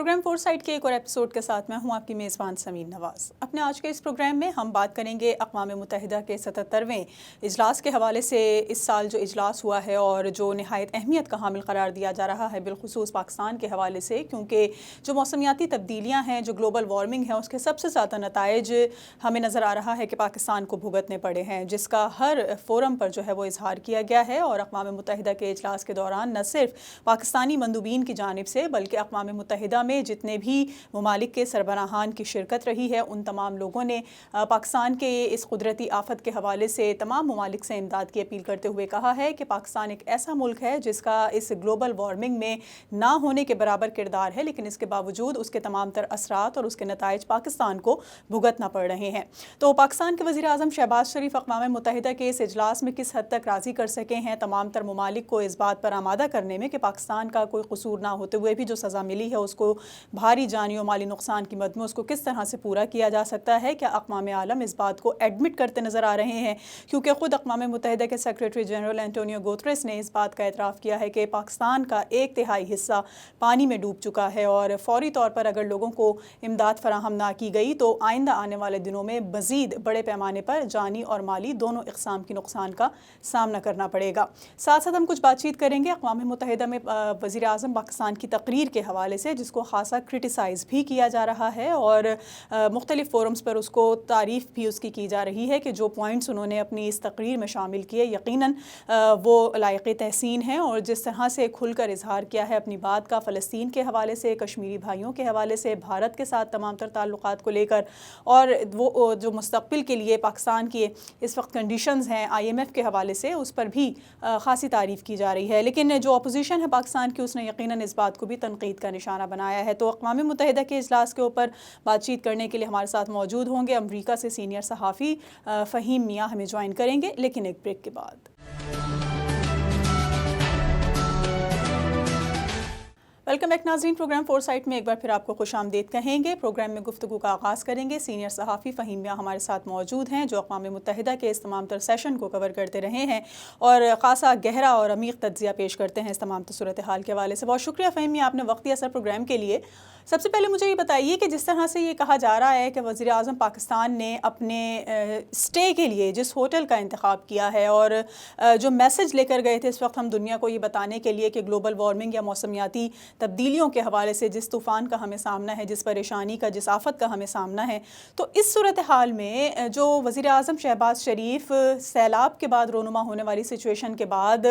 Programme four site کے ایک اور ایپیسوڈ کے ساتھ میں ہوں آپ کی میزبان سمیر نواز۔ اپنے آج کے اس پروگرام میں ہم بات کریں گے اقوام متحدہ کے 77ویں اجلاس کے حوالے سے۔ اس سال جو اجلاس ہوا ہے اور جو نہایت اہمیت کا حامل قرار دیا جا رہا ہے بالخصوص پاکستان کے حوالے سے، کیونکہ جو موسمیاتی تبدیلیاں ہیں، جو گلوبل وارمنگ ہے، اس کے سب سے زیادہ نتائج ہمیں نظر آ رہا ہے کہ پاکستان کو بھگتنے پڑے ہیں، جس کا ہر فورم پر جو ہے وہ اظہار کیا گیا ہے۔ اور اقوام متحدہ کے اجلاس کے دوران نہ صرف پاکستانی مندوبین کی جانب سے بلکہ اقوام متحدہ میں جتنے بھی ممالک کے سربراہان کی شرکت رہی ہے، ان تمام لوگوں نے پاکستان کے اس قدرتی آفت کے حوالے سے تمام ممالک سے امداد کی اپیل کرتے ہوئے کہا ہے کہ پاکستان ایک ایسا ملک ہے جس کا اس گلوبل وارمنگ میں نہ ہونے کے برابر کردار ہے، لیکن اس کے باوجود اس کے تمام تر اثرات اور اس کے نتائج پاکستان کو بھگتنا پڑ رہے ہیں۔ تو پاکستان کے وزیر اعظم شہباز شریف اقوام متحدہ کے اس اجلاس میں کس حد تک راضی کر سکے ہیں تمام تر ممالک کو اس بات پر آمادہ کرنے میں کہ پاکستان کا کوئی قصور نہ ہوتے ہوئے بھی جو سزا ملی ہے اس کو بھاری جانی و مالی نقصان کی مد میں اس کو کس طرح سے پورا کیا جا سکتا ہے؟ کیا اقوام عالم اس بات کو ایڈمٹ کرتے نظر آ رہے ہیں؟ کیونکہ خود اقوام متحدہ کے سیکریٹری جنرل اینٹونیو گوتریس نے اس بات کا اعتراف کیا ہے کہ پاکستان کا 1/3 حصہ پانی میں ڈوب چکا ہے اور فوری طور پر اگر لوگوں کو امداد فراہم نہ کی گئی تو آئندہ آنے والے دنوں میں مزید بڑے پیمانے پر جانی اور مالی دونوں اقسام کی نقصان کا سامنا کرنا پڑے گا۔ ساتھ ساتھ ہم کچھ بات چیت کریں گے اقوام متحدہ میں وزیر اعظم پاکستان کی تقریر کے حوالے سے، جس کو خاصا کرٹیسائز بھی کیا جا رہا ہے اور مختلف فورمز پر اس کو تعریف بھی اس کی جا رہی ہے کہ جو پوائنٹس انہوں نے اپنی اس تقریر میں شامل کیے یقیناً وہ لائق تحسین ہیں، اور جس طرح سے کھل کر اظہار کیا ہے اپنی بات کا فلسطین کے حوالے سے، کشمیری بھائیوں کے حوالے سے، بھارت کے ساتھ تمام تر تعلقات کو لے کر، اور وہ جو مستقبل کے لیے پاکستان کی اس وقت کنڈیشنز ہیں IMF کے حوالے سے، اس پر بھی خاصی تعریف کی جا رہی ہے۔ لیکن جو اپوزیشن ہے پاکستان کی، اس نے یقیناً اس بات کو بھی تنقید کا نشانہ بنایا ہے۔ تو اقوام متحدہ کے اجلاس کے اوپر بات چیت کرنے کے لیے ہمارے ساتھ موجود ہوں گے امریکہ سے سینئر صحافی فہیم میاں، ہمیں جوائن کریں گے لیکن ایک بریک کے بعد۔ ویلکم بیک ناظرین، پروگرام فور سائٹ میں ایک بار پھر آپ کو خوش آمدید کہیں گے۔ پروگرام میں گفتگو کا آغاز کریں گے، سینئر صحافی فہیم میاں ہمارے ساتھ موجود ہیں جو اقوام متحدہ کے اس تمام تر سیشن کو کور کرتے رہے ہیں اور خاصا گہرا اور عمیق تجزیہ پیش کرتے ہیں اس تمام تر صورتحال کے حوالے سے۔ بہت شکریہ فہیم میاں آپ نے وقت دیا سر پروگرام کے لیے۔ سب سے پہلے مجھے یہ بتائیے کہ جس طرح سے یہ کہا جا رہا ہے کہ وزیر اعظم پاکستان نے اپنے اسٹے کے لیے جس ہوٹل کا انتخاب کیا ہے اور جو میسج لے کر گئے تھے اس وقت ہم دنیا کو یہ بتانے کے لیے کہ گلوبل وارمنگ یا موسمیاتی تبدیلیوں کے حوالے سے جس طوفان کا ہمیں سامنا ہے، جس پریشانی کا، جس آفت کا ہمیں سامنا ہے، تو اس صورتحال میں جو وزیر اعظم شہباز شریف سیلاب کے بعد رونما ہونے والی سچویشن کے بعد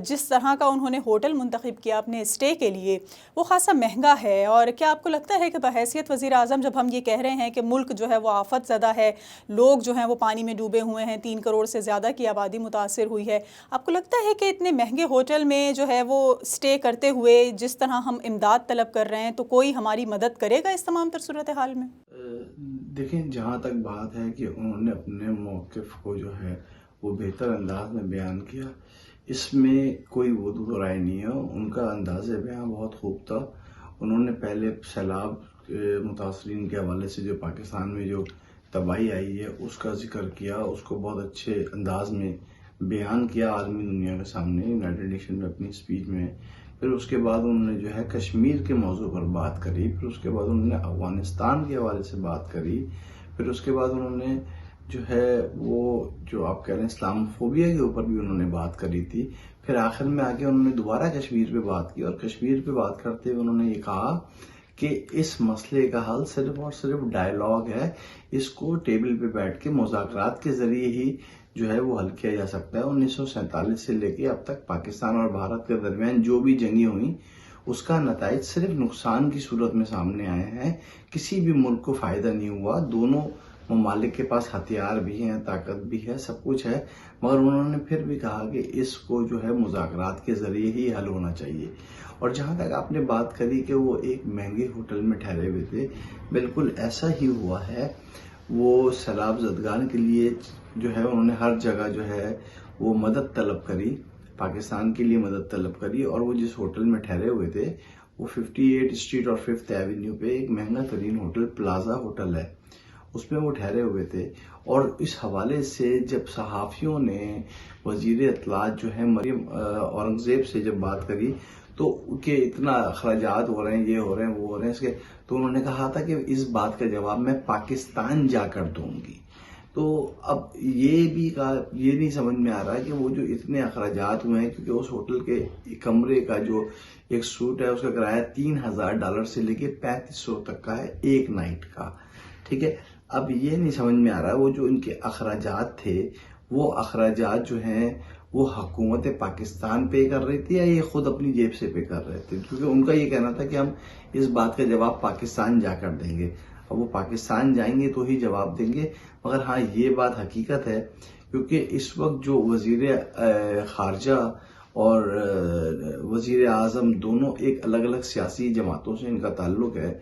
جس طرح کا انہوں نے ہوٹل منتخب کیا اپنے اسٹے کے لیے، وہ خاصا مہنگا ہے۔ اور کیا آپ کو لگتا ہے کہ بحیثیت وزیر اعظم جب ہم یہ کہہ رہے ہیں کہ ملک جو ہے وہ آفت زدہ ہے، لوگ جو ہیں وہ پانی میں ڈوبے ہوئے ہیں، 3 کروڑ سے زیادہ کی آبادی متاثر ہوئی ہے، آپ کو لگتا ہے کہ اتنے مہنگے ہوٹل میں جو ہے وہ اسٹے کرتے ہوئے جس طرح ہم امداد طلب کر رہے ہیں تو کوئی ہماری مدد کرے گا اس تمام تر صورتحال میں؟ دیکھیں، جہاں تک بات ہے کہ انہوں نے اپنے موقف کو جو ہے وہ بہتر انداز میں بیان کیا، اس میں کوئی وہ دو رائے نہیں ہے۔ ان کا انداز بیان بہت خوب تھا۔ انہوں نے پہلے سیلاب متاثرین کے حوالے سے جو پاکستان میں جو تباہی آئی ہے اس کا ذکر کیا، اس کو بہت اچھے انداز میں بیان کیا عالمی دنیا کے سامنے یونائیٹڈ نیشن میں اپنی اسپیچ میں۔ پھر اس کے بعد انہوں نے جو ہے کشمیر کے موضوع پر بات کری، پھر اس کے بعد انہوں نے افغانستان کے حوالے سے بات کری، پھر اس کے بعد انہوں نے جو ہے وہ جو آپ کہہ رہے ہیں اسلام فوبیا کے اوپر بھی انہوں نے بات کری تھی۔ پھر آخر میں آگے انہوں نے دوبارہ کشمیر پہ بات کی، اور کشمیر پہ بات کرتے ہوئے انہوں نے یہ کہا کہ اس مسئلے کا حل صرف اور صرف ڈائیلاگ ہے، اس کو ٹیبل پہ بیٹھ کے مذاکرات کے ذریعے ہی جو ہے وہ حل کیا جا سکتا ہے۔ 1947 سے لے کے اب تک پاکستان اور بھارت کے درمیان جو بھی جنگیں ہوئیں اس کا نتائج صرف نقصان کی صورت میں سامنے آئے ہیں، کسی بھی ملک کو فائدہ نہیں ہوا۔ دونوں ممالک کے پاس ہتھیار بھی ہیں، طاقت بھی ہے، سب کچھ ہے، مگر انہوں نے پھر بھی کہا کہ اس کو جو ہے مذاکرات کے ذریعے ہی حل ہونا چاہیے۔ اور جہاں تک آپ نے بات کری کہ وہ ایک مہنگے ہوٹل میں ٹھہرے ہوئے تھے، بالکل ایسا ہی ہوا ہے۔ وہ سیلاب زدگان کے لیے جو ہے انہوں نے ہر جگہ جو ہے وہ مدد طلب کری، پاکستان کے لیے مدد طلب کری، اور وہ جس ہوٹل میں ٹھہرے ہوئے تھے وہ 58 اسٹریٹ اور 5th ایونیو پہ ایک مہنگا ترین ہوٹل پلازا ہوٹل ہے، اس میں وہ ٹھہرے ہوئے تھے. اور اس حوالے سے جب صحافیوں نے وزیر اطلاعات جو ہے مریم اورنگزیب سے جب بات کری تو کہ اتنا اخراجات ہو رہے ہیں، یہ ہو رہے ہیں، وہ ہو رہے ہیں، اس کے تو انہوں نے کہا تھا کہ اس بات کا جواب میں پاکستان جا کر دوں گی. تو اب یہ نہیں سمجھ میں آ رہا ہے کہ وہ جو اتنے اخراجات ہوئے ہیں، کیونکہ اس ہوٹل کے کمرے کا جو ایک سوٹ ہے اس کا کرایہ $3000 سے لے کے 3500 تک کا ہے ایک نائٹ کا. ٹھیک ہے، اب یہ نہیں سمجھ میں آ رہا وہ جو ان کے اخراجات تھے وہ اخراجات جو ہیں وہ حکومت پاکستان پے کر رہی تھی یا یہ خود اپنی جیب سے پے کر رہے تھے، کیونکہ ان کا یہ کہنا تھا کہ ہم اس بات کا جواب پاکستان جا کر دیں گے. اب وہ پاکستان جائیں گے تو ہی جواب دیں گے. مگر ہاں یہ بات حقیقت ہے کیونکہ اس وقت جو وزیر خارجہ اور وزیر اعظم دونوں ایک الگ الگ سیاسی جماعتوں سے ان کا تعلق ہے.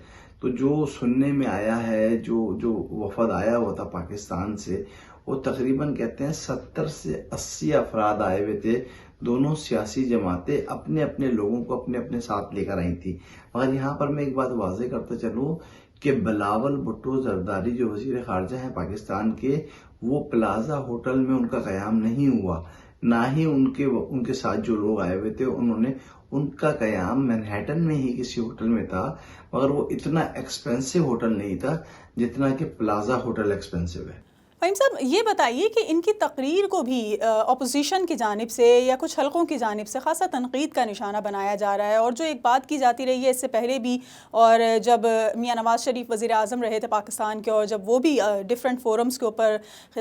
تو جو سننے میں آیا ہے، جو وفد آیا ہوا تھا پاکستان سے، وہ تقریباً کہتے ہیں 70 سے 80 افراد آئے ہوئے تھے. دونوں سیاسی جماعتیں اپنے اپنے لوگوں کو اپنے اپنے ساتھ لے کر آئی تھی. مگر یہاں پر میں ایک بات واضح کرتا چلوں کہ بلاول بھٹو زرداری جو وزیر خارجہ ہیں پاکستان کے، وہ پلازا ہوٹل میں ان کا قیام نہیں ہوا، نہ ہی ان کے ساتھ جو لوگ آئے ہوئے تھے ان کا قیام مینہٹن میں ہی کسی ہوٹل میں تھا. مگر وہ اتنا ایکسپینسو ہوٹل نہیں تھا جتنا کہ پلازا ہوٹل ایکسپینسو ہے. فہیم صاحب یہ بتائیے کہ ان کی تقریر کو بھی اپوزیشن کی جانب سے یا کچھ حلقوں کی جانب سے خاصا تنقید کا نشانہ بنایا جا رہا ہے، اور جو ایک بات کی جاتی رہی ہے اس سے پہلے بھی، اور جب میاں نواز شریف وزیر اعظم رہے تھے پاکستان کے اور جب وہ بھی ڈیفرنٹ فورمز کے اوپر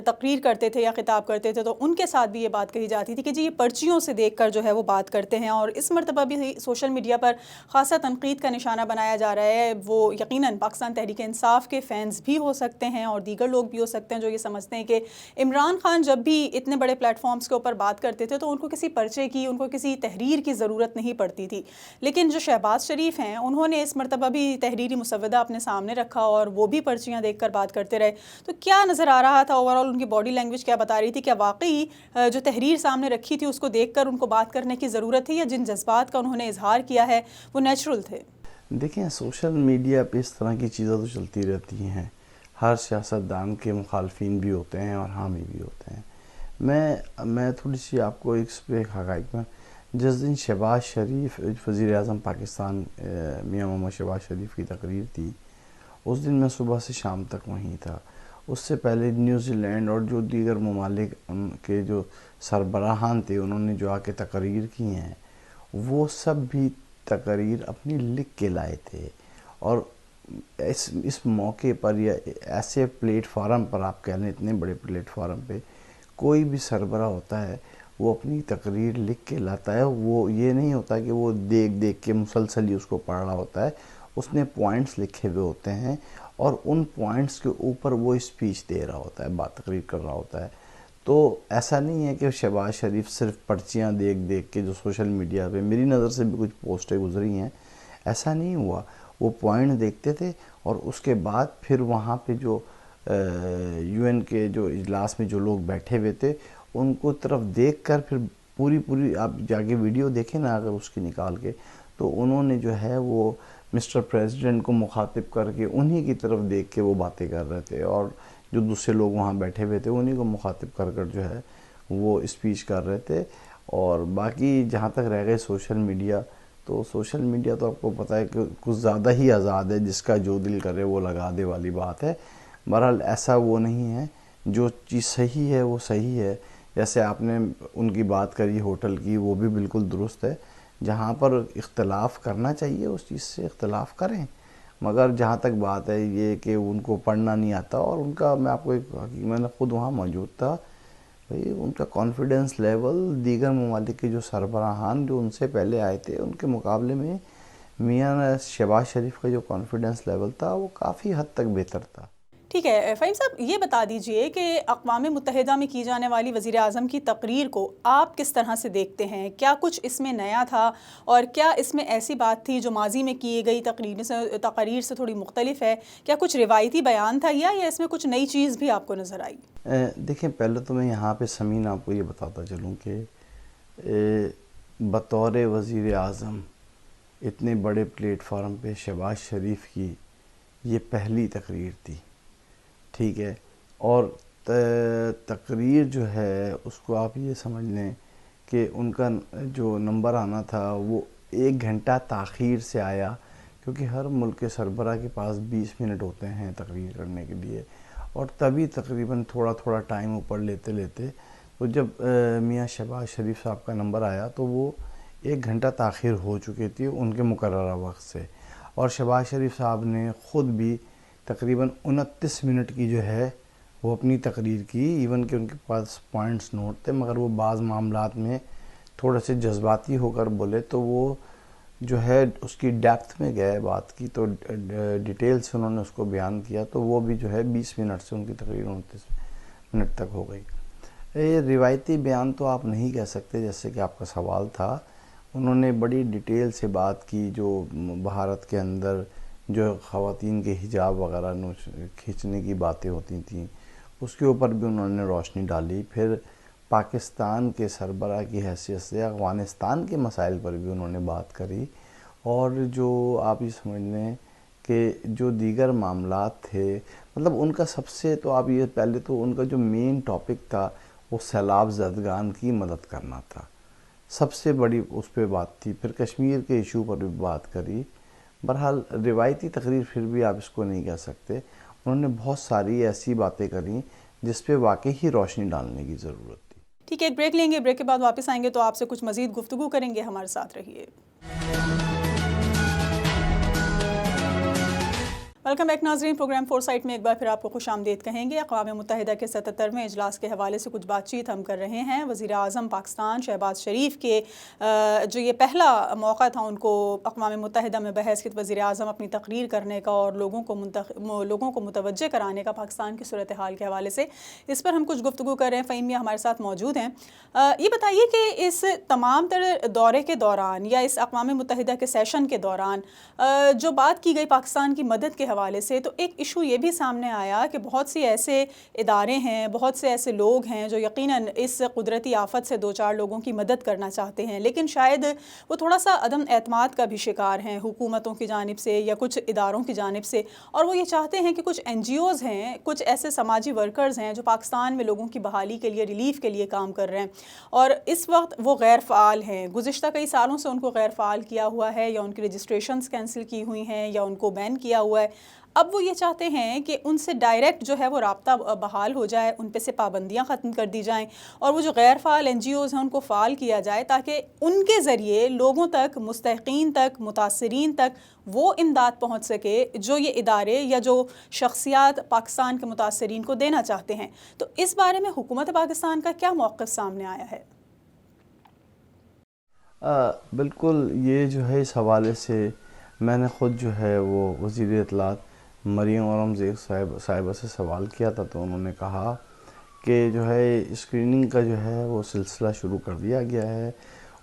تقریر کرتے تھے یا خطاب کرتے تھے تو ان کے ساتھ بھی یہ بات کہی جاتی تھی کہ جی یہ پرچیوں سے دیکھ کر جو ہے وہ بات کرتے ہیں. اور اس مرتبہ بھی سوشل میڈیا پر خاصا تنقید کا نشانہ بنایا جا رہا ہے. وہ یقیناً پاکستان تحریک انصاف کے فینز بھی ہو سکتے ہیں اور دیگر لوگ بھی ہو سکتے ہیں جو یہ سمجھتے ہیں کہ عمران خان جب بھی اتنے بڑے پلیٹ فارمز کے اوپر بات کرتے تھے تو ان کو کسی پرچے کی، ان کو کسی تحریر کی ضرورت نہیں پڑتی تھی. لیکن جو شہباز شریف ہیں انہوں نے اس مرتبہ بھی تحریری مسودہ اپنے سامنے رکھا اور وہ بھی پرچیاں دیکھ کر بات کرتے رہے. تو کیا نظر آ رہا تھا اوورآل، ان کی باڈی لینگویج کیا بتا رہی تھی؟ کیا واقعی جو تحریر سامنے رکھی تھی اس کو دیکھ کر ان کو بات کرنے کی ضرورت تھی، یا جن جذبات کا انہوں نے اظہار کیا ہے وہ نیچرل تھے؟ دیکھیں، سوشل میڈیا پہ اس طرح کی چیزیں تو چلتی رہتی ہیں. ہر سیاستدان کے مخالفین بھی ہوتے ہیں اور حامی بھی ہوتے ہیں. میں تھوڑی سی آپ کو ایک حقائق میں، جس دن شہباز شریف وزیر اعظم پاکستان میاں محمد شہباز شریف کی تقریر تھی، اس دن میں صبح سے شام تک وہیں تھا. اس سے پہلے نیوزی لینڈ اور جو دیگر ممالک کے جو سربراہان تھے انہوں نے جو آ کے تقریر کی ہیں، وہ سب بھی تقریر اپنی لکھ کے لائے تھے. اور اس موقع پر یا ایسے پلیٹ فارم پر، آپ کہہ لیں اتنے بڑے پلیٹ فارم پہ، کوئی بھی سربراہ ہوتا ہے وہ اپنی تقریر لکھ کے لاتا ہے. وہ یہ نہیں ہوتا کہ وہ دیکھ کے مسلسل ہی اس کو پڑھ رہا ہوتا ہے. اس نے پوائنٹس لکھے ہوئے ہوتے ہیں اور ان پوائنٹس کے اوپر وہ اسپیچ دے رہا ہوتا ہے، بات تقریر کر رہا ہوتا ہے. تو ایسا نہیں ہے کہ شہباز شریف صرف پرچیاں دیکھ کے، جو سوشل میڈیا پہ میری نظر سے بھی کچھ پوسٹیں گزری ہیں، ایسا نہیں ہوا. وہ پوائنٹ دیکھتے تھے اور اس کے بعد پھر وہاں پہ جو یو این کے جو اجلاس میں جو لوگ بیٹھے ہوئے تھے ان کو طرف دیکھ کر پھر پوری آپ جا کے ویڈیو دیکھیں نا اگر اس کی نکال کے، تو انہوں نے جو ہے وہ مسٹر پریزیڈنٹ کو مخاطب کر کے انہی کی طرف دیکھ کے وہ باتیں کر رہے تھے، اور جو دوسرے لوگ وہاں بیٹھے ہوئے تھے انہی کو مخاطب کر جو ہے وہ اسپیچ کر رہے تھے. اور باقی جہاں تک رہ گئے سوشل میڈیا، تو سوشل میڈیا تو آپ کو پتہ ہے کہ کچھ زیادہ ہی آزاد ہے، جس کا جو دل کرے وہ لگا دے والی بات ہے. بہرحال ایسا وہ نہیں ہے، جو چیز صحیح ہے وہ صحیح ہے. جیسے آپ نے ان کی بات کری ہوٹل کی، وہ بھی بالکل درست ہے. جہاں پر اختلاف کرنا چاہیے اس چیز سے اختلاف کریں، مگر جہاں تک بات ہے یہ کہ ان کو پڑھنا نہیں آتا، اور ان کا میں آپ کو میں نے خود وہاں موجود تھا، بھئی ان کا کانفیڈنس لیول دیگر ممالک کے جو سربراہان جو ان سے پہلے آئے تھے ان کے مقابلے میں میاں شہباز شریف کا جو کانفیڈنس لیول تھا وہ کافی حد تک بہتر تھا. ٹھیک ہے فہیم صاحب، یہ بتا دیجئے کہ اقوام متحدہ میں کی جانے والی وزیر اعظم کی تقریر کو آپ کس طرح سے دیکھتے ہیں؟ کیا کچھ اس میں نیا تھا، اور کیا اس میں ایسی بات تھی جو ماضی میں کی گئی تقریر سے تھوڑی مختلف ہے؟ کیا کچھ روایتی بیان تھا یا اس میں کچھ نئی چیز بھی آپ کو نظر آئی؟ دیکھیں، پہلے تو میں یہاں پہ سمین آپ کو یہ بتاتا چلوں کہ بطور وزیر اعظم اتنے بڑے پلیٹ فارم پہ شہباز شریف کی یہ پہلی تقریر تھی. ٹھیک ہے، اور تقریر جو ہے اس کو آپ یہ سمجھ لیں کہ ان کا جو نمبر آنا تھا وہ 1 گھنٹہ تاخیر سے آیا، کیونکہ ہر ملک کے سربراہ کے پاس 20 منٹ ہوتے ہیں تقریر کرنے کے لیے، اور تبھی تقریباً تھوڑا تھوڑا ٹائم اوپر لیتے لیتے تو جب میاں شہباز شریف صاحب کا نمبر آیا تو وہ 1 گھنٹہ تاخیر ہو چکی تھی ان کے مقررہ وقت سے، اور شہباز شریف صاحب نے خود بھی تقریباً 29 منٹ کی جو ہے وہ اپنی تقریر کی، ایون کہ ان کے پاس پوائنٹس نوٹ تھے، مگر وہ بعض معاملات میں تھوڑے سے جذباتی ہو کر بولے تو وہ جو ہے اس کی ڈیپتھ میں گئے بات کی، تو ڈیٹیل سے انہوں نے اس کو بیان کیا، تو وہ بھی جو ہے 20 منٹ سے ان کی تقریر 29 منٹ تک ہو گئی۔ یہ روایتی بیان تو آپ نہیں کہہ سکتے، جیسے کہ آپ کا سوال تھا، انہوں نے بڑی ڈیٹیل سے بات کی، جو بھارت کے اندر جو خواتین کے حجاب وغیرہ کھینچنے کی باتیں ہوتی تھیں اس کے اوپر بھی انہوں نے روشنی ڈالی، پھر پاکستان کے سربراہ کی حیثیت سے افغانستان کے مسائل پر بھی انہوں نے بات کری، اور جو آپ یہ سمجھ لیں کہ جو دیگر معاملات تھے، مطلب ان کا سب سے تو آپ یہ پہلے تو ان کا جو مین ٹاپک تھا وہ سیلاب زدگان کی مدد کرنا تھا، سب سے بڑی اس پہ بات تھی، پھر کشمیر کے ایشو پر بھی بات کری۔ بہرحال روایتی تقریر پھر بھی آپ اس کو نہیں کہہ سکتے، انہوں نے بہت ساری ایسی باتیں کریں جس پہ واقعی ہی روشنی ڈالنے کی ضرورت تھی۔ ٹھیک ہے، ایک بریک لیں گے، بریک کے بعد واپس آئیں گے تو آپ سے کچھ مزید گفتگو کریں گے، ہمارے ساتھ رہیے۔ ویلکم بیک ناظرین، پروگرام فور سائٹ میں ایک بار پھر آپ کو خوش آمدید کہیں گے۔ اقوام متحدہ کے 77ویں اجلاس کے حوالے سے کچھ بات چیت ہم کر رہے ہیں۔ وزیر اعظم پاکستان شہباز شریف کے جو یہ پہلا موقع تھا ان کو اقوام متحدہ میں بحث کے وزیر اعظم اپنی تقریر کرنے کا اور لوگوں کو متوجہ کرانے کا پاکستان کی صورتحال کے حوالے سے، اس پر ہم کچھ گفتگو کر رہے ہیں۔ فہیم میاں ہمارے ساتھ موجود ہیں۔ یہ بتائیے کہ اس تمام تر دورے کے دوران یا اس اقوام متحدہ کے سیشن کے دوران جو بات کی گئی پاکستان کی مدد کے حوالے سے، تو ایک ایشو یہ بھی سامنے آیا کہ بہت سی ایسے ادارے ہیں، بہت سے ایسے لوگ ہیں جو یقیناً اس قدرتی آفت سے دو چار لوگوں کی مدد کرنا چاہتے ہیں، لیکن شاید وہ تھوڑا سا عدم اعتماد کا بھی شکار ہیں حکومتوں کی جانب سے یا کچھ اداروں کی جانب سے، اور وہ یہ چاہتے ہیں کہ کچھ NGOs ہیں، کچھ ایسے سماجی ورکرز ہیں جو پاکستان میں لوگوں کی بحالی کے لیے، ریلیف کے لیے کام کر رہے ہیں، اور اس وقت وہ غیر فعال ہیں۔ گزشتہ کئی سالوں سے ان کو غیر فعال کیا ہوا ہے، یا ان کی رجسٹریشنز کینسل کی ہوئی ہیں، یا ان کو بین کیا ہوا ہے۔ اب وہ یہ چاہتے ہیں کہ ان سے ڈائریکٹ جو ہے وہ رابطہ بحال ہو جائے، ان پہ سے پابندیاں ختم کر دی جائیں، اور وہ جو غیر فعال NGOs ہیں ان کو فعال کیا جائے، تاکہ ان کے ذریعے لوگوں تک، مستحقین تک، متاثرین تک وہ امداد پہنچ سکے جو یہ ادارے یا جو شخصیات پاکستان کے متاثرین کو دینا چاہتے ہیں۔ تو اس بارے میں حکومت پاکستان کا کیا موقف سامنے آیا ہے؟ بالکل، یہ جو ہے اس حوالے سے میں نے خود جو ہے وہ وزیر اطلاعات مریم اورنگزیب صاحبہ سے سوال کیا تھا، تو انہوں نے کہا کہ جو ہے اسکریننگ کا جو ہے وہ سلسلہ شروع کر دیا گیا ہے،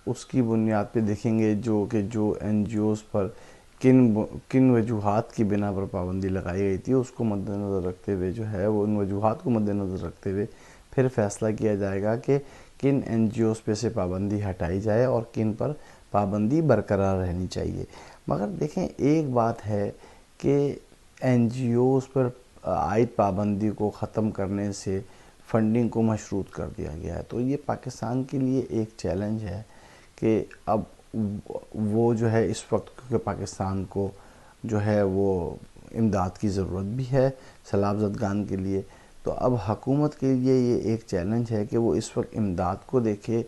اس کی بنیاد پہ دیکھیں گے جو NGOs پر کن وجوہات کی بنا پر پابندی لگائی گئی تھی، اس کو مد نظر رکھتے ہوئے جو ہے وہ ان وجوہات کو مد نظر رکھتے ہوئے پھر فیصلہ کیا جائے گا کہ کن NGOs پہ سے پابندی ہٹائی جائے اور کن پر پابندی برقرار رہنی چاہیے۔ مگر دیکھیں ایک بات ہے کہ NGOs پر عائد پابندی کو ختم کرنے سے فنڈنگ کو مشروط کر دیا گیا ہے، تو یہ پاکستان کے لیے ایک چیلنج ہے کہ اب وہ جو ہے اس وقت کیونکہ پاکستان کو جو ہے وہ امداد کی ضرورت بھی ہے سیلاب زدگان کے لیے، تو اب حکومت کے لیے یہ ایک چیلنج ہے کہ وہ اس وقت امداد کو دیکھے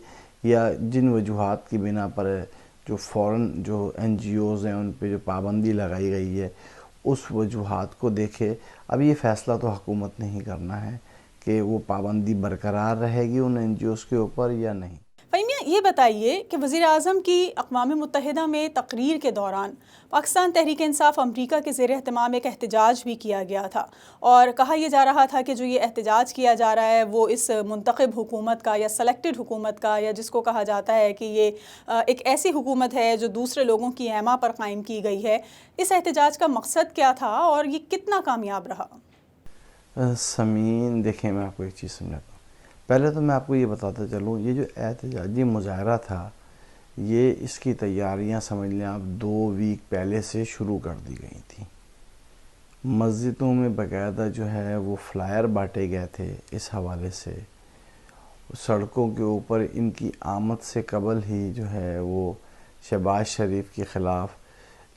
یا جن وجوہات کی بنا پر جو فوراً جو NGOs ہیں ان پہ جو پابندی لگائی گئی ہے اس وجوہات کو دیکھے۔ اب یہ فیصلہ تو حکومت نے ہی کرنا ہے کہ وہ پابندی برقرار رہے گی ان NGOs کے اوپر یا نہیں۔ فہمیہ، یہ بتائیے کہ وزیر اعظم کی اقوام متحدہ میں تقریر کے دوران پاکستان تحریک انصاف امریکہ کے زیر اہتمام ایک احتجاج بھی کیا گیا تھا، اور کہا یہ جا رہا تھا کہ جو یہ احتجاج کیا جا رہا ہے وہ اس منتخب حکومت کا یا سلیکٹڈ حکومت کا، یا جس کو کہا جاتا ہے کہ یہ ایک ایسی حکومت ہے جو دوسرے لوگوں کی ایما پر قائم کی گئی ہے۔ اس احتجاج کا مقصد کیا تھا اور یہ کتنا کامیاب رہا؟ سمین، دیکھیں میں آپ کو ایک چیز سمجھاتا ہوں۔ پہلے تو میں آپ کو یہ بتاتا چلوں، یہ جو احتجاجی مظاہرہ تھا یہ اس کی تیاریاں سمجھ لیں آپ 2 ویک پہلے سے شروع کر دی گئی تھیں، مسجدوں میں باقاعدہ جو ہے وہ فلائر بانٹے گئے تھے اس حوالے سے. سڑکوں کے اوپر ان کی آمد سے قبل ہی جو ہے وہ شہباز شریف کے خلاف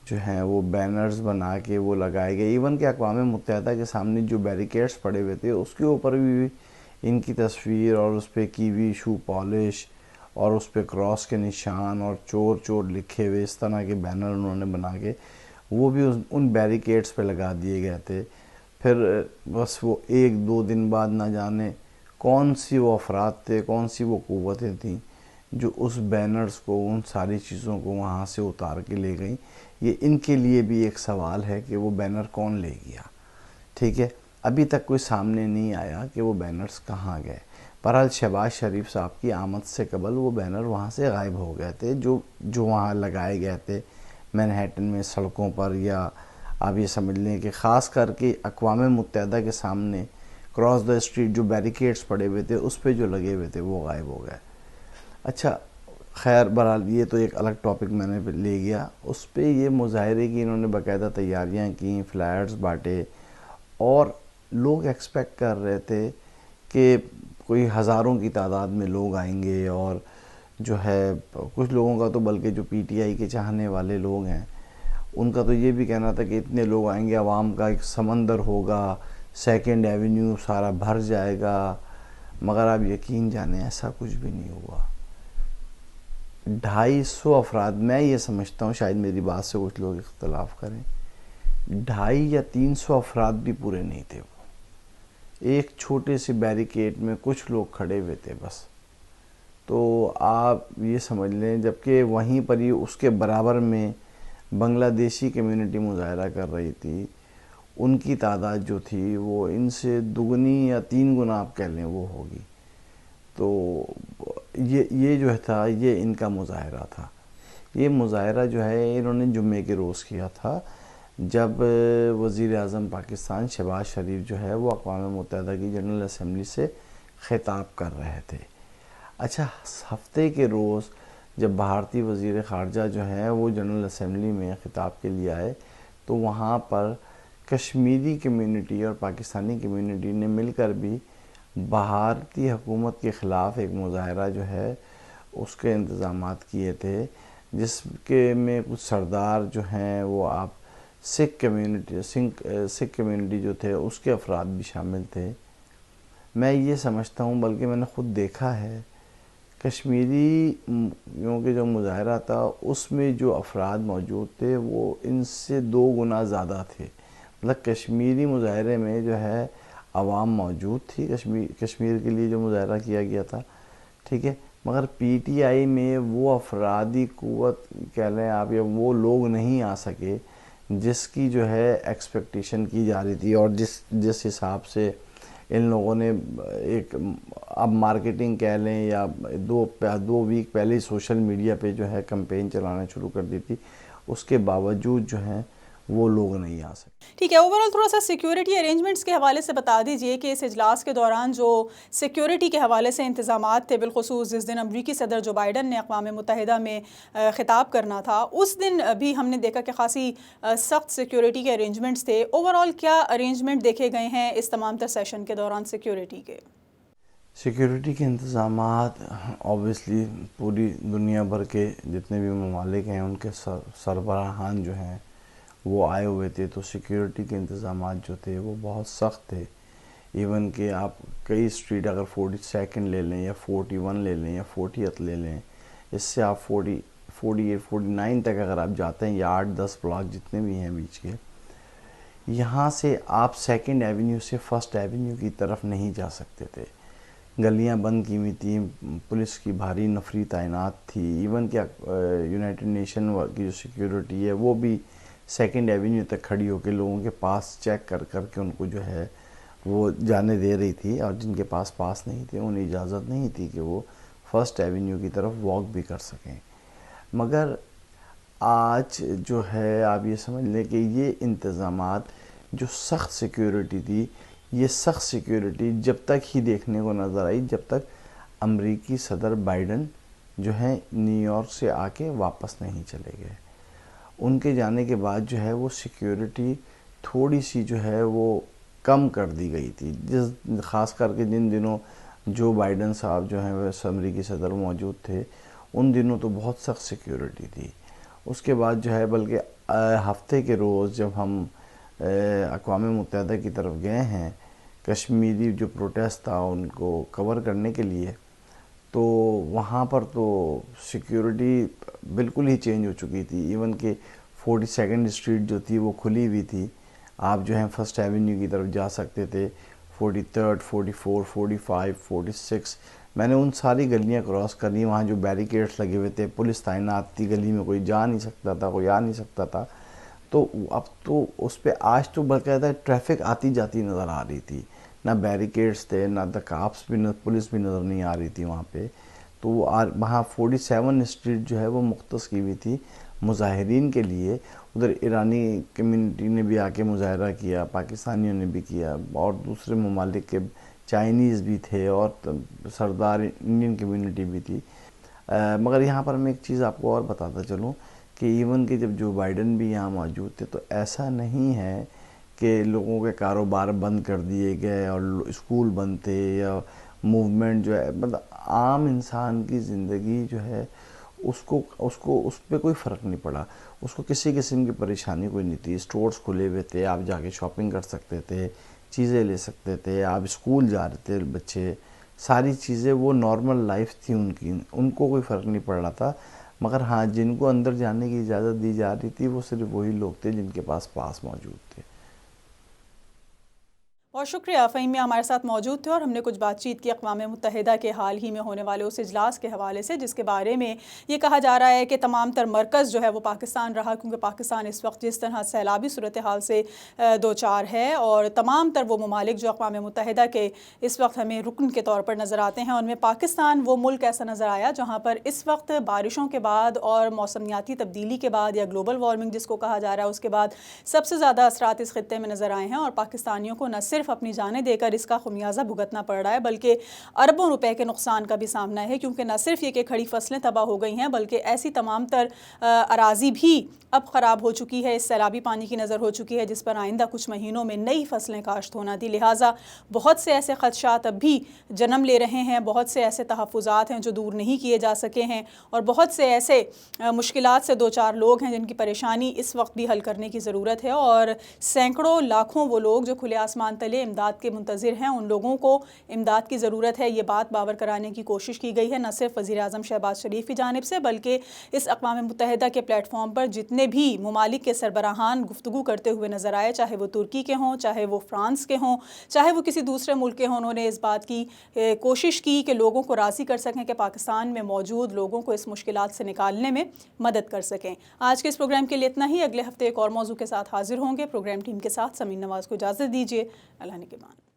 جو ہیں وہ بینرز بنا کے وہ لگائے گئے. ایون کہ اقوام متحدہ کے سامنے جو بیریکیڈز پڑے ہوئے تھے اس کے اوپر بھی ان کی تصویر اور اس پہ کیوی شو پالش اور اس پہ کراس کے نشان اور چور چور لکھے ہوئے اس طرح کے بینر انہوں نے بنا کے وہ بھی ان بیریکیڈز پہ لگا دیے گئے تھے. پھر بس وہ ایک دو دن بعد نہ جانے کون سی وہ افراد تھے, کون سی وہ قوتیں تھیں جو اس بینرز کو, ان ساری چیزوں کو وہاں سے اتار کے لے گئیں. یہ ان کے لیے بھی ایک سوال ہے کہ وہ بینر کون لے گیا. ٹھیک ہے, ابھی تک کوئی سامنے نہیں آیا کہ وہ بینرز کہاں گئے. بہرحال شہباز شریف صاحب کی آمد سے قبل وہ بینر وہاں سے غائب ہو گئے تھے جو وہاں لگائے گئے تھے مینہٹن میں سڑکوں پر, یا آپ یہ سمجھ لیں کہ خاص کر کے اقوام متحدہ کے سامنے کراس دا اسٹریٹ جو بیریکیڈز پڑے ہوئے تھے اس پہ جو لگے ہوئے تھے وہ غائب ہو گئے. اچھا خیر, بہرحال یہ تو ایک الگ ٹاپک میں نے لے گیا. اس پہ یہ مظاہرے کی انہوں نے باقاعدہ تیاریاں کیں, فلائرز بانٹے, اور لوگ ایکسپیکٹ کر رہے تھے کہ کوئی ہزاروں کی تعداد میں لوگ آئیں گے. اور جو ہے کچھ لوگوں کا تو بلکہ جو پی ٹی آئی کے چاہنے والے لوگ ہیں ان کا تو یہ بھی کہنا تھا کہ اتنے لوگ آئیں گے, عوام کا ایک سمندر ہوگا, سیکنڈ ایونیو سارا بھر جائے گا. مگر آپ یقین جانیں ایسا کچھ بھی نہیں ہوا. 250 افراد, میں یہ سمجھتا ہوں شاید میری بات سے کچھ لوگ اختلاف کریں, 250 یا 300 افراد بھی پورے نہیں تھے. وہ ایک چھوٹے سے بیریکیڈ میں کچھ لوگ کھڑے ہوئے تھے بس. تو آپ یہ سمجھ لیں, جبکہ وہیں پر ہی اس کے برابر میں بنگلہ دیشی کمیونٹی مظاہرہ کر رہی تھی, ان کی تعداد جو تھی وہ ان سے 2 یا 3 گنا آپ کہہ لیں وہ ہوگی. تو یہ جو تھا یہ ان کا مظاہرہ تھا. یہ مظاہرہ جو ہے انہوں نے جمعے کے روز کیا تھا جب وزیر اعظم پاکستان شہباز شریف جو ہے وہ اقوام متحدہ کی جنرل اسمبلی سے خطاب کر رہے تھے. اچھا, ہفتے کے روز جب بھارتی وزیر خارجہ جو ہے وہ جنرل اسمبلی میں خطاب کے لیے آئے تو وہاں پر کشمیری کمیونٹی اور پاکستانی کمیونٹی نے مل کر بھی بھارتی حکومت کے خلاف ایک مظاہرہ جو ہے اس کے انتظامات کیے تھے, جس کے میں کچھ سردار جو ہیں وہ آپ سکھ کمیونٹی جو تھے اس کے افراد بھی شامل تھے. میں یہ سمجھتا ہوں, بلکہ میں نے خود دیکھا ہے, کشمیری کیونکہ جو مظاہرہ تھا اس میں جو افراد موجود تھے وہ ان سے 2 گنا زیادہ تھے. مطلب کشمیری مظاہرے میں جو ہے عوام موجود تھی, کشمیر کے لیے جو مظاہرہ کیا گیا تھا, ٹھیک ہے, مگر پی ٹی آئی میں وہ افرادی قوت کہہ لیں آپ, یا وہ لوگ نہیں آ سکے جس کی جو ہے ایکسپیکٹیشن کی جا رہی تھی, اور جس حساب سے ان لوگوں نے ایک اب مارکیٹنگ کہہ لیں یا 2 ویک پہلے سوشل میڈیا پہ جو ہے کمپین چلانا شروع کر دی تھی, اس کے باوجود جو ہیں وہ لوگ نہیں آ سکتے. ٹھیک ہے, اوورال تھوڑا سا سیکیورٹی ارینجمنٹس کے حوالے سے بتا دیجئے کہ اس اجلاس کے دوران جو سیکیورٹی کے حوالے سے انتظامات تھے, بالخصوص جس دن امریکی صدر جو بائیڈن نے اقوام متحدہ میں خطاب کرنا تھا اس دن بھی ہم نے دیکھا کہ خاصی سخت سیکیورٹی کے ارینجمنٹس تھے. اوورال کیا ارینجمنٹ دیکھے گئے ہیں اس تمام تر سیشن کے دوران سیکیورٹی کے؟ سیکیورٹی کے انتظامات اوبویسلی پوری دنیا بھر کے جتنے بھی ممالک ہیں ان کے سربراہان جو ہیں وہ آئے ہوئے تھے, تو سیکیورٹی کے انتظامات جو تھے وہ بہت سخت تھے. ایون کہ آپ کئی اسٹریٹ اگر 42nd لے لیں یا 41 لے لیں یا 40th لے لیں, اس سے آپ 48 49 تک اگر آپ جاتے ہیں, یا 8-10 بلاک جتنے بھی ہیں بیچ کے, یہاں سے آپ 2nd ایونیو سے 1st ایونیو کی طرف نہیں جا سکتے تھے. گلیاں بند کی ہوئی تھیں, پولیس کی بھاری نفری تعینات تھی. ایون کہ یونائٹڈ نیشن کی جو سیکیورٹی ہے وہ بھی 2nd ایونیو تک کھڑی ہو کے لوگوں کے پاس چیک کر کے ان کو جو ہے وہ جانے دے رہی تھی, اور جن کے پاس نہیں تھے انہیں اجازت نہیں تھی کہ وہ 1st ایونیو کی طرف واک بھی کر سکیں. مگر آج جو ہے آپ یہ سمجھ لیں کہ یہ انتظامات جو سخت سیکیورٹی تھی, یہ سخت سیکیورٹی جب تک ہی دیکھنے کو نظر آئی جب تک امریکی صدر بائیڈن جو ہے نیو یارک سے آ کے واپس نہیں چلے گئے. ان کے جانے کے بعد جو ہے وہ سیکیورٹی تھوڑی سی جو ہے وہ کم کر دی گئی تھی، خاص کر کے جن دنوں جو بائیڈن صاحب جو ہیں وہ امریکی صدر موجود تھے، ان دنوں تو بہت سخت سیکیورٹی تھی۔ اس کے بعد جو ہے بلکہ ہفتے کے روز جب ہم اقوام متحدہ کی طرف گئے ہیں کشمیری جو پروٹیسٹ تھا ان کو کور کرنے کے لیے، تو وہاں پر تو سیکیورٹی بالکل ہی چینج ہو چکی تھی۔ ایون کہ 42nd اسٹریٹ جو تھی وہ کھلی ہوئی تھی، آپ جو ہیں فرسٹ ایونیو کی طرف جا سکتے تھے، 43rd 44 45 46 میں نے ان ساری گلیاں کراس کرنی، وہاں جو بیریکیڈز لگے ہوئے تھے، پولیس تعینات تھی، گلی میں کوئی جا نہیں سکتا تھا، کوئی آ نہیں سکتا تھا۔ تو اب تو اس پہ آج تو باقاعدہ ٹریفک آتی جاتی نظر آ رہی تھی، نہ بیریکیڈز تھے، نہ کاپس بھی، نہ پولیس بھی نظر نہیں آ رہی تھی وہاں پہ۔ تو وہاں 47 اسٹریٹ جو ہے وہ مختص کی ہوئی تھی مظاہرین کے لیے۔ ادھر ایرانی کمیونٹی نے بھی آ کے مظاہرہ کیا، پاکستانیوں نے بھی کیا، اور دوسرے ممالک کے چائنیز بھی تھے، اور سردار انڈین کمیونٹی بھی تھی۔ مگر یہاں پر میں ایک چیز آپ کو اور بتاتا چلوں کہ ایون کہ جب جو بائیڈن بھی یہاں موجود تھے تو ایسا نہیں ہے کہ لوگوں کے کاروبار بند کر دیے گئے اور اسکول بند تھے، یا موومنٹ جو ہے، مطلب عام انسان کی زندگی جو ہے اس پہ کوئی فرق نہیں پڑا، اس کو کسی قسم کی پریشانی کوئی نہیں تھی۔ اسٹورز کھلے ہوئے تھے، آپ جا کے شاپنگ کر سکتے تھے، چیزیں لے سکتے تھے، آپ اسکول جا رہے تھے بچے، ساری چیزیں وہ نارمل لائف تھی ان کی، ان کو کوئی فرق نہیں پڑ رہا تھا۔ مگر ہاں، جن کو اندر جانے کی اجازت دی جا رہی تھی وہ صرف وہی لوگ تھے جن کے پاس موجود تھے۔ بہت شکریہ فہیم میں ہمارے ساتھ موجود تھے، اور ہم نے کچھ بات چیت کی اقوام متحدہ کے حال ہی میں ہونے والے اس اجلاس کے حوالے سے، جس کے بارے میں یہ کہا جا رہا ہے کہ تمام تر مرکز جو ہے وہ پاکستان رہا، کیونکہ پاکستان اس وقت جس طرح سیلابی صورتحال سے دوچار ہے، اور تمام تر وہ ممالک جو اقوام متحدہ کے اس وقت ہمیں رکن کے طور پر نظر آتے ہیں، ان میں پاکستان وہ ملک ایسا نظر آیا جہاں پر اس وقت بارشوں کے بعد اور موسمیاتی تبدیلی کے بعد، یا گلوبل وارمنگ جس کو کہا جا رہا ہے، اس کے بعد سب سے زیادہ اثرات اس خطے میں نظر آئے ہیں، اور پاکستانیوں کو نہ صرف اپنی جانیں دے کر اس کا خمیازہ بھگتنا پڑ رہا ہے، بلکہ اربوں روپے کے نقصان کا بھی سامنا ہے، کیونکہ نہ صرف یہ کہ کھڑی فصلیں تباہ ہو گئی ہیں، بلکہ ایسی تمام تر اراضی بھی اب خراب ہو چکی ہے، اس سیلابی پانی کی نظر ہو چکی ہے، جس پر آئندہ کچھ مہینوں میں نئی فصلیں کاشت ہونا تھی۔ لہٰذا بہت سے ایسے خدشات اب بھی جنم لے رہے ہیں، بہت سے ایسے تحفظات ہیں جو دور نہیں کیے جا سکے ہیں، اور بہت سے ایسے مشکلات سے دوچار لوگ ہیں جن کی پریشانی اس وقت بھی حل کرنے کی ضرورت ہے، اور سینکڑوں لاکھوں وہ لوگ جو کھلے آسمان تلے امداد کے منتظر ہیں، ان لوگوں کو امداد کی ضرورت ہے۔ یہ بات باور کرانے کی کوشش کی گئی ہے، نہ صرف وزیر اعظم شہباز شریف کی جانب سے، بلکہ اس اقوام متحدہ کے پلیٹ فارم پر جتنے بھی ممالک کے سربراہان گفتگو کرتے ہوئے نظر آئے، چاہے وہ ترکی کے ہوں، چاہے وہ فرانس کے ہوں، چاہے وہ کسی دوسرے ملک کے ہوں، انہوں نے اس بات کی کوشش کی کہ لوگوں کو راضی کر سکیں کہ پاکستان میں موجود لوگوں کو اس مشکلات سے نکالنے میں مدد کر سکیں۔ آج کے اس پروگرام کے لیے اتنا ہی، اگلے ہفتے ایک اور موضوع کے ساتھ حاضر ہوں گے۔ پروگرام ٹیم کے ساتھ سمین نواز کو اجازت دیجیے، اللہ نگہبان۔